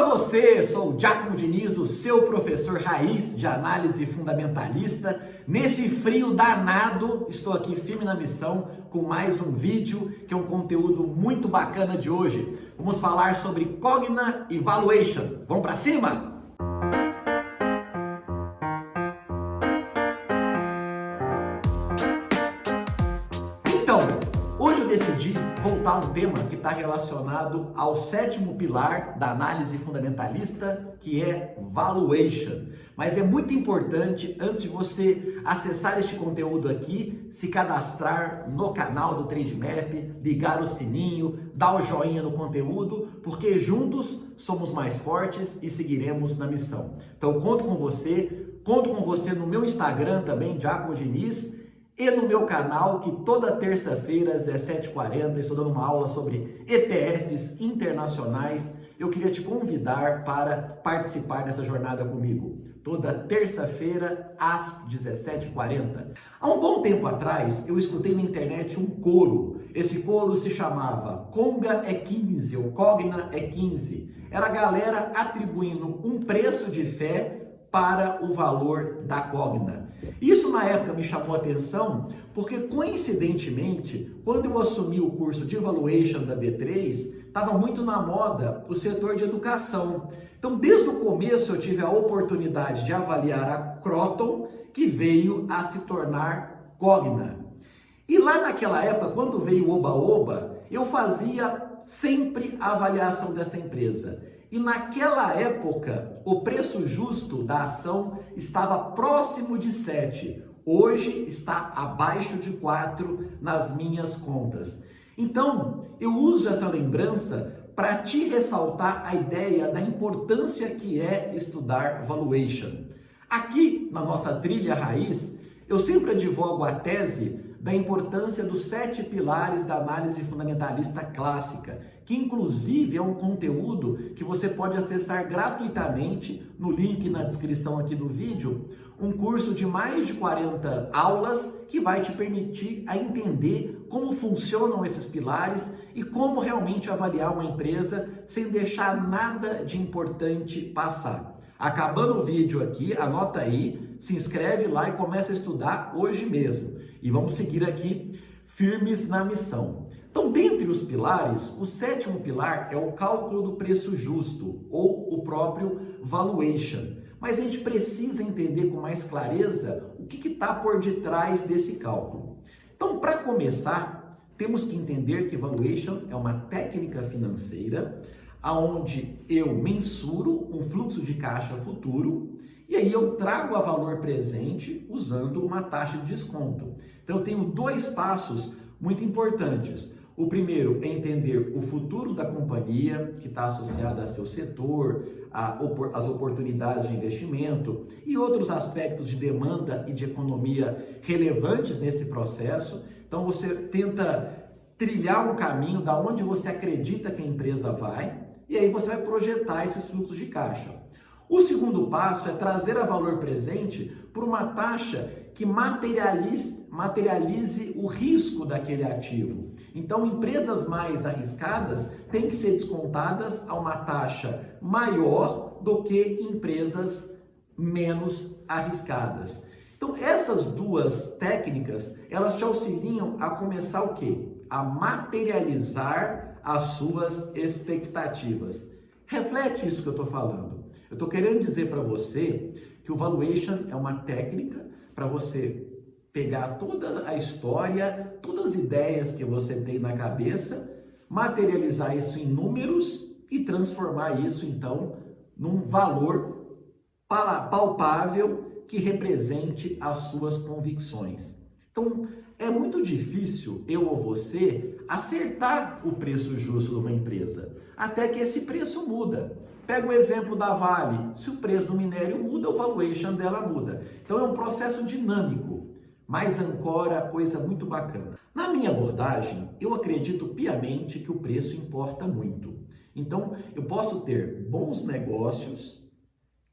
Olá você, sou o Giacomo Diniz, o seu professor raiz de análise fundamentalista. Nesse frio danado, estou aqui firme na missão com mais um vídeo, que é um conteúdo muito bacana de hoje. Vamos falar sobre Cogna e Valuation. Vamos para cima? Então, hoje eu decidi voltar a um tema que está relacionado ao sétimo pilar da análise fundamentalista, que é Valuation. Mas é muito importante, antes de você acessar este conteúdo aqui, se cadastrar no canal do Trademap, ligar o sininho, dar o joinha no conteúdo, porque juntos somos mais fortes e seguiremos na missão. Então, conto com você no meu Instagram também, Giacomo Diniz, e no meu canal, que toda terça-feira às 17h40 estou dando uma aula sobre ETFs internacionais. Eu queria te convidar para participar dessa jornada comigo. Toda terça-feira às 17h40. Há um bom tempo atrás, eu escutei na internet um coro. Esse coro se chamava Conga é 15 ou Cogna é 15. Era a galera atribuindo um preço de fé para o valor da Cogna. Isso na época me chamou a atenção porque, coincidentemente, quando eu assumi o curso de Valuation da B3, estava muito na moda o setor de educação. Então, desde o começo eu tive a oportunidade de avaliar a Croton, que veio a se tornar Cogna. E lá naquela época, quando veio o Oba-Oba, eu fazia sempre a avaliação dessa empresa. E naquela época, o preço justo da ação estava próximo de 7. Hoje está abaixo de 4 nas minhas contas. Então, eu uso essa lembrança para te ressaltar a ideia da importância que é estudar valuation. Aqui, na nossa trilha raiz, eu sempre advogo a tese da importância dos 7 pilares da análise fundamentalista clássica, que inclusive é um conteúdo que você pode acessar gratuitamente no link na descrição aqui do vídeo, um curso de mais de 40 aulas que vai te permitir a entender como funcionam esses pilares e como realmente avaliar uma empresa sem deixar nada de importante passar. Acabando o vídeo aqui, anota aí, se inscreve lá e começa a estudar hoje mesmo. E vamos seguir aqui firmes na missão. Então, dentre os pilares, o sétimo pilar é o cálculo do preço justo, ou o próprio valuation. Mas a gente precisa entender com mais clareza o que está por detrás desse cálculo. Então, para começar, temos que entender que valuation é uma técnica financeira onde eu mensuro um fluxo de caixa futuro e aí eu trago a valor presente usando uma taxa de desconto. Então eu tenho 2 passos muito importantes. O primeiro é entender o futuro da companhia, que está associado a seu setor, as oportunidades de investimento e outros aspectos de demanda e de economia relevantes nesse processo. Então você tenta trilhar um caminho da onde você acredita que a empresa vai e aí você vai projetar esses fluxos de caixa. O segundo passo é trazer a valor presente por uma taxa que materialize o risco daquele ativo. Então, empresas mais arriscadas têm que ser descontadas a uma taxa maior do que empresas menos arriscadas. Então, essas 2 técnicas, elas te auxiliam a começar o quê? A materializar as suas expectativas. Reflete isso que eu estou falando. Eu estou querendo dizer para você que o valuation é uma técnica para você pegar toda a história, todas as ideias que você tem na cabeça, materializar isso em números e transformar isso, então, num valor palpável que represente as suas convicções. Então, é muito difícil eu ou você acertar o preço justo de uma empresa, até que esse preço muda. Pega o exemplo da Vale, se o preço do minério muda, o valuation dela muda. Então é um processo dinâmico, mas ancora coisa muito bacana. Na minha abordagem, eu acredito piamente que o preço importa muito. Então eu posso ter bons negócios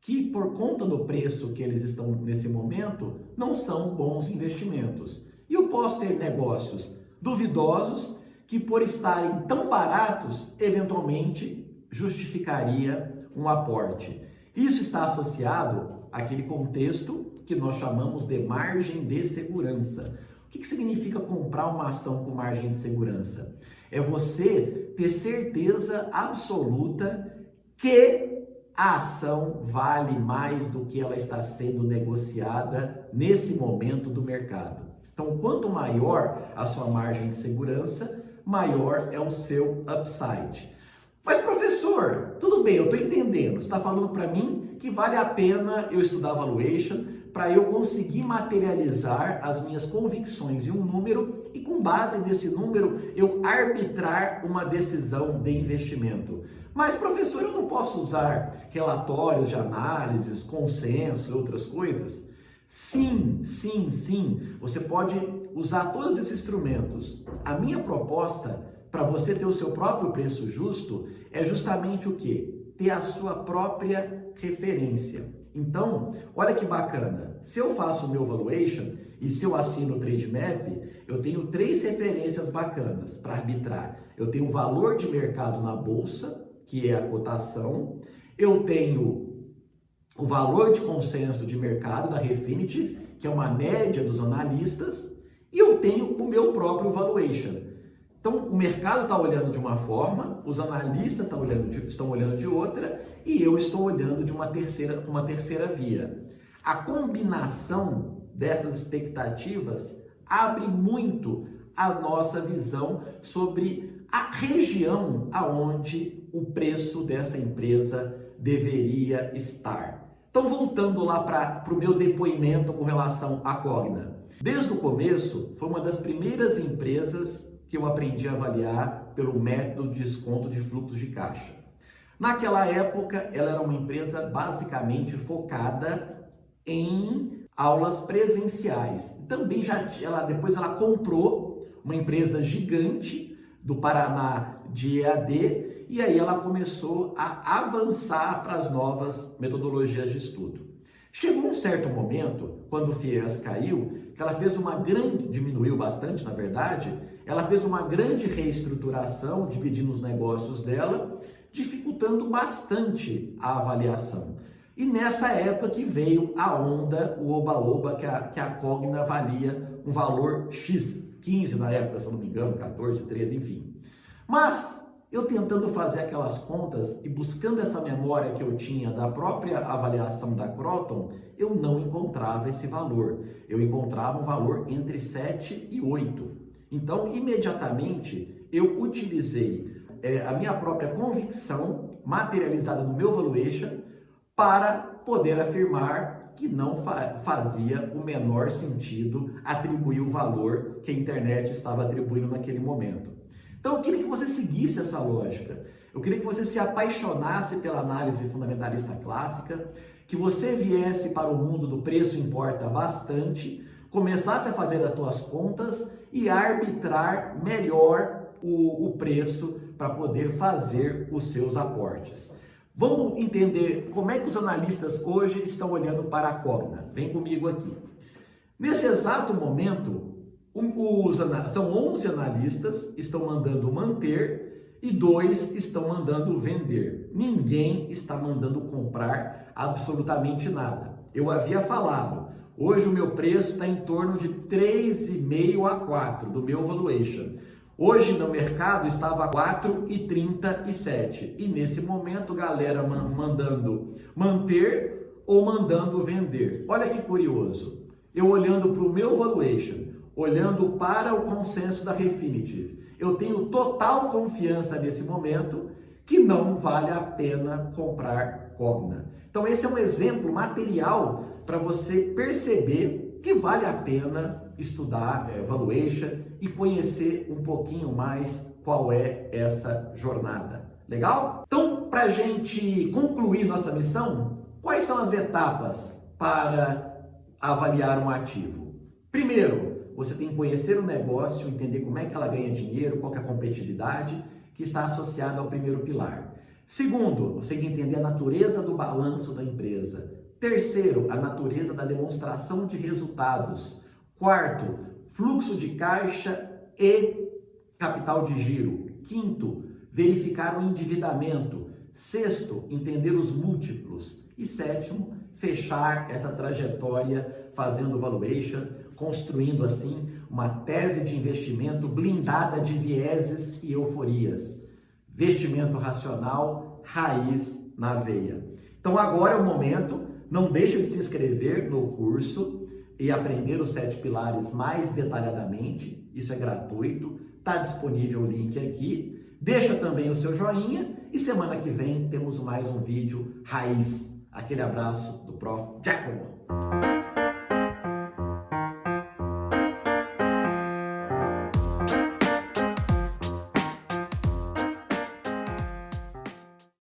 que, por conta do preço que eles estão nesse momento, não são bons investimentos. E eu posso ter negócios duvidosos que, por estarem tão baratos, eventualmente justificaria um aporte. Isso está associado àquele contexto que nós chamamos de margem de segurança. O que significa comprar uma ação com margem de segurança? É você ter certeza absoluta que a ação vale mais do que ela está sendo negociada nesse momento do mercado. Então, quanto maior a sua margem de segurança, maior é o seu upside. Mas, professor, tudo bem, eu estou entendendo. Você está falando para mim que vale a pena eu estudar valuation para eu conseguir materializar as minhas convicções em um número e, com base nesse número, eu arbitrar uma decisão de investimento. Mas, professor, eu não posso usar relatórios de análises, consenso e outras coisas? Sim, sim, sim. Você pode usar todos esses instrumentos. A minha proposta para você ter o seu próprio preço justo é justamente o quê? Ter a sua própria referência. Então, olha que bacana. Se eu faço o meu valuation e se eu assino o Trade Map, eu tenho 3 referências bacanas para arbitrar. Eu tenho o valor de mercado na bolsa, que é a cotação. Eu tenho o valor de consenso de mercado da Refinitiv, que é uma média dos analistas. E eu tenho o meu próprio valuation. Então, o mercado está olhando de uma forma, os analistas estão olhando de outra e eu estou olhando de uma terceira via. A combinação dessas expectativas abre muito a nossa visão sobre a região aonde o preço dessa empresa deveria estar. Então, voltando lá para o meu depoimento com relação à Cogna. Desde o começo, foi uma das primeiras empresas que eu aprendi a avaliar pelo método de desconto de fluxos de caixa. Naquela época, ela era uma empresa basicamente focada em aulas presenciais. Também depois ela comprou uma empresa gigante do Paraná de EAD e aí ela começou a avançar para as novas metodologias de estudo. Chegou um certo momento, quando o FIES caiu, que ela fez diminuiu bastante, na verdade, ela fez uma grande reestruturação, dividindo os negócios dela, dificultando bastante a avaliação. E nessa época que veio a onda, o oba-oba, que a Cogna valia um valor X, 15 na época, se eu não me engano, 14, 13, enfim. Mas eu tentando fazer aquelas contas e buscando essa memória que eu tinha da própria avaliação da Croton, eu não encontrava esse valor. Eu encontrava um valor entre 7 e 8. Então, imediatamente, eu utilizei a minha própria convicção materializada no meu valuation para poder afirmar que não fazia o menor sentido atribuir o valor que a internet estava atribuindo naquele momento. Então, eu queria que você seguisse essa lógica. Eu queria que você se apaixonasse pela análise fundamentalista clássica, que você viesse para o mundo do preço importa bastante, começasse a fazer as tuas contas e arbitrar melhor o preço para poder fazer os seus aportes. Vamos entender como é que os analistas hoje estão olhando para a Cogna. Vem comigo aqui. Nesse exato momento, são 11 analistas estão mandando manter e 2 estão mandando vender. Ninguém está mandando comprar absolutamente nada. Eu havia falado, hoje o meu preço está em torno de 3,5 a 4 do meu valuation. Hoje no mercado estava 4,37 e nesse momento galera mandando manter ou mandando vender. Olha que curioso, eu olhando para o meu valuation, olhando para o consenso da Refinitiv, eu tenho total confiança nesse momento que não vale a pena comprar Cogna. Então esse é um exemplo material para você perceber que vale a pena estudar valuation e conhecer um pouquinho mais qual é essa jornada. Legal? Então, para a gente concluir nossa missão, quais são as etapas para avaliar um ativo? Primeiro, você tem que conhecer o negócio, entender como é que ela ganha dinheiro, qual que é a competitividade que está associada ao primeiro pilar. Segundo, você tem que entender a natureza do balanço da empresa. Terceiro, a natureza da demonstração de resultados. Quarto, fluxo de caixa e capital de giro. Quinto, verificar o endividamento. Sexto, entender os múltiplos. E sétimo, fechar essa trajetória fazendo valuation, construindo assim uma tese de investimento blindada de vieses e euforias. Investimento racional, raiz na veia. Então agora é o momento, não deixe de se inscrever no curso e aprender os 7 pilares mais detalhadamente. Isso é gratuito, está disponível o link aqui. Deixa também o seu joinha e semana que vem temos mais um vídeo raiz. Aquele abraço do Prof. Giacomo.